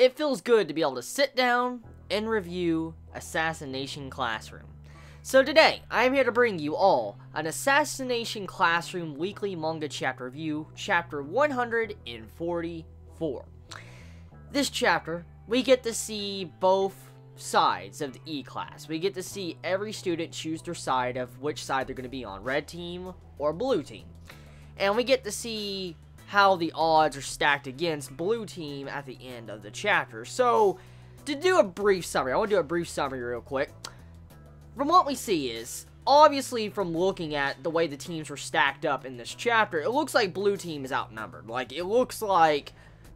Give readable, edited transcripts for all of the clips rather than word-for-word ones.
it feels good to be able to sit down and review Assassination Classroom. So today, I am here to bring you all an Assassination Classroom weekly manga chapter review, chapter 144. This chapter, we get to see both sides of the E-class. We get to see every student choose their side of which side they're going to be on, red team or blue team. And we get to see how the odds are stacked against blue team at the end of the chapter. So, to do a brief summary, I want to do a brief summary real quick. From what we see is, obviously from looking at the way the teams were stacked up in this chapter, it looks like blue team is outnumbered. Like, it looks like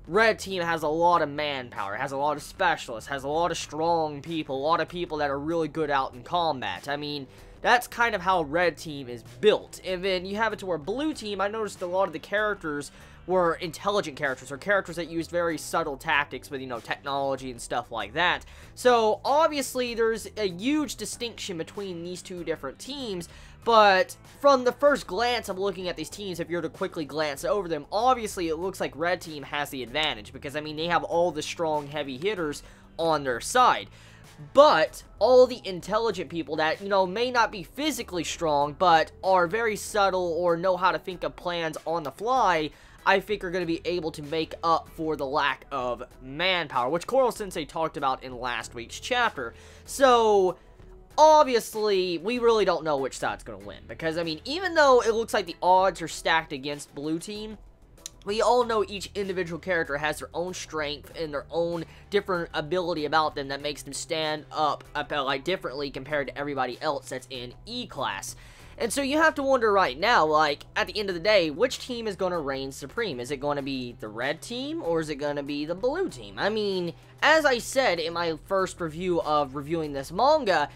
red team has a lot of manpower, has a lot of specialists, has a lot of strong people, a lot of people that are really good out in combat. I mean, that's kind of how red team is built. And then you have it to where blue team, I noticed a lot of the characters were intelligent characters, or characters that used very subtle tactics with, you know, technology and stuff like that. So, obviously, there's a huge distinction between these two different teams, but from the first glance of looking at these teams, if you were to quickly glance over them, obviously it looks like red team has the advantage, because, I mean, they have all the strong, heavy hitters on their side. But all the intelligent people that, you know, may not be physically strong, but are very subtle or know how to think of plans on the fly, I think are going to be able to make up for the lack of manpower, which Coral Sensei talked about in last week's chapter. So, obviously, we really don't know which side's going to win, because, I mean, even though it looks like the odds are stacked against blue team, we all know each individual character has their own strength and their own different ability about them that makes them stand up like differently compared to everybody else that's in E-class. And so you have to wonder right now, like, at the end of the day, which team is going to reign supreme? Is it going to be the red team, or is it going to be the blue team? I mean, as I said in my first review of reviewing this manga,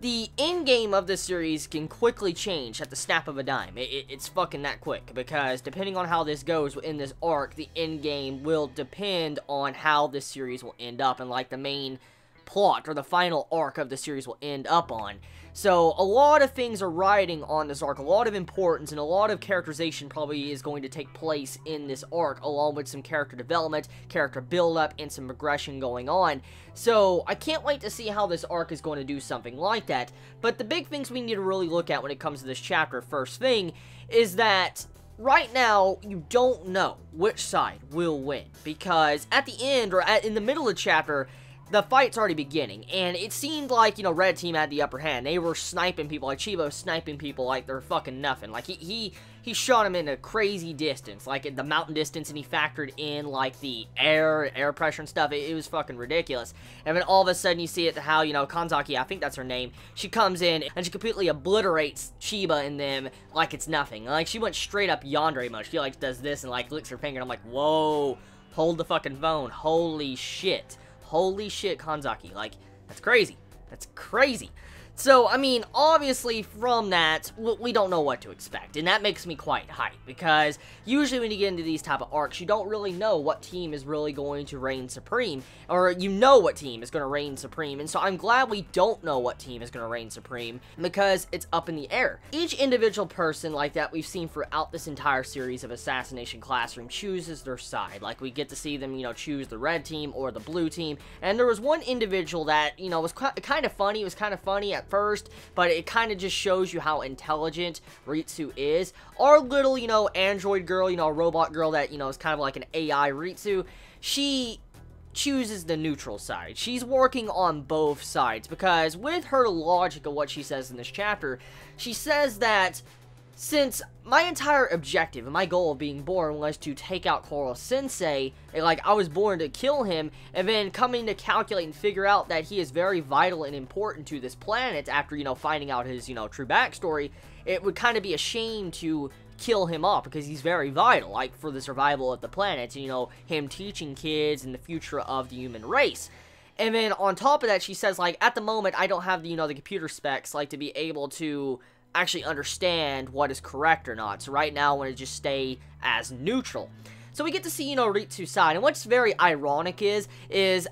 the endgame of this series can quickly change at the snap of a dime. It's fucking that quick, because depending on how this goes in this arc, the endgame will depend on how this series will end up, and, like, the main plot, or the final arc of the series will end up on. So, a lot of things are riding on this arc, a lot of importance, and a lot of characterization probably is going to take place in this arc, along with some character development, character build-up, and some progression going on. So, I can't wait to see how this arc is going to do something like that. But the big things we need to really look at when it comes to this chapter, first thing, is that right now, you don't know which side will win, because at the end, or in the middle of the chapter, the fight's already beginning, and it seemed like, you know, red team had the upper hand. They were sniping people, like Chibi was sniping people like they're fucking nothing. Like, he shot him in a crazy distance, like in the mountain distance, and he factored in, like, the air pressure and stuff. It was fucking ridiculous. And then all of a sudden you see it how, you know, Kanzaki, I think that's her name, she comes in, and she completely obliterates Chibi and them like it's nothing. Like, she went straight up yandere mode. She, like, does this and, like, licks her finger, and I'm like, whoa, hold the fucking phone, holy shit. Holy shit, Kanzaki. Like, that's crazy. That's crazy. So, I mean, obviously, from that, we don't know what to expect, and that makes me quite hyped, because usually when you get into these type of arcs, you don't really know what team is really going to reign supreme, or you know what team is going to reign supreme, and so I'm glad we don't know what team is going to reign supreme, because it's up in the air. Each individual person like that we've seen throughout this entire series of Assassination Classroom chooses their side. Like, we get to see them, you know, choose the red team or the blue team, and there was one individual that, you know, was kind of funny. It was kind of funny at first, but it kind of just shows you how intelligent Ritsu is. Our little, you know, android girl, you know, robot girl that, you know, is kind of like an AI Ritsu, she chooses the neutral side. She's working on both sides, because with her logic of what she says in this chapter, she says that since my entire objective and my goal of being born was to take out Coral Sensei, like, I was born to kill him, and then coming to calculate and figure out that he is very vital and important to this planet after, you know, finding out his, you know, true backstory, it would kind of be a shame to kill him off, because he's very vital, like, for the survival of the planet, and, you know, him teaching kids and the future of the human race. And then on top of that, she says, like, at the moment, I don't have the, you know, the computer specs, like, to be able to actually understand what is correct or not. So right now I want to just stay as neutral. So we get to see, you know, Ritsu's side, and what's very ironic is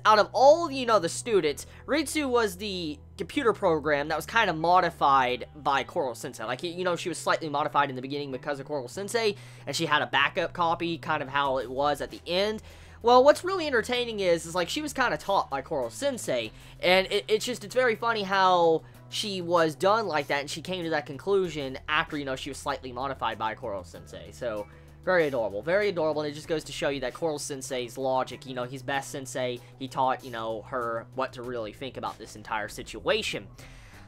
out of all, you know, the students, Ritsu was the computer program that was kind of modified by Coral Sensei. Like, you know, she was slightly modified in the beginning because of Coral Sensei, and she had a backup copy, kind of how it was at the end. Well, what's really entertaining is like, she was kind of taught by Koro Sensei, and it's very funny how she was done like that, and she came to that conclusion after, you know, she was slightly modified by Koro Sensei. So, very adorable, and it just goes to show you that Koro Sensei's logic, you know, he's best sensei, he taught, you know, her what to really think about this entire situation.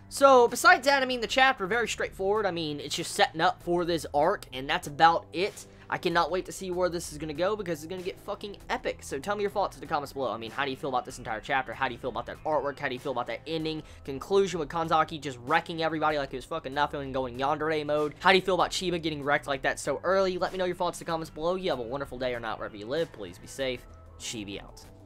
So, besides that, I mean, the chapter, very straightforward. I mean, it's just setting up for this arc, and that's about it. I cannot wait to see where this is going to go, because it's going to get fucking epic. So, tell me your thoughts in the comments below. I mean, how do you feel about this entire chapter? How do you feel about that artwork? How do you feel about that ending? Conclusion with Kanzaki just wrecking everybody like it was fucking nothing and going yandere mode? How do you feel about Chiba getting wrecked like that so early? Let me know your thoughts in the comments below. You have a wonderful day or not wherever you live. Please be safe. Chibi out.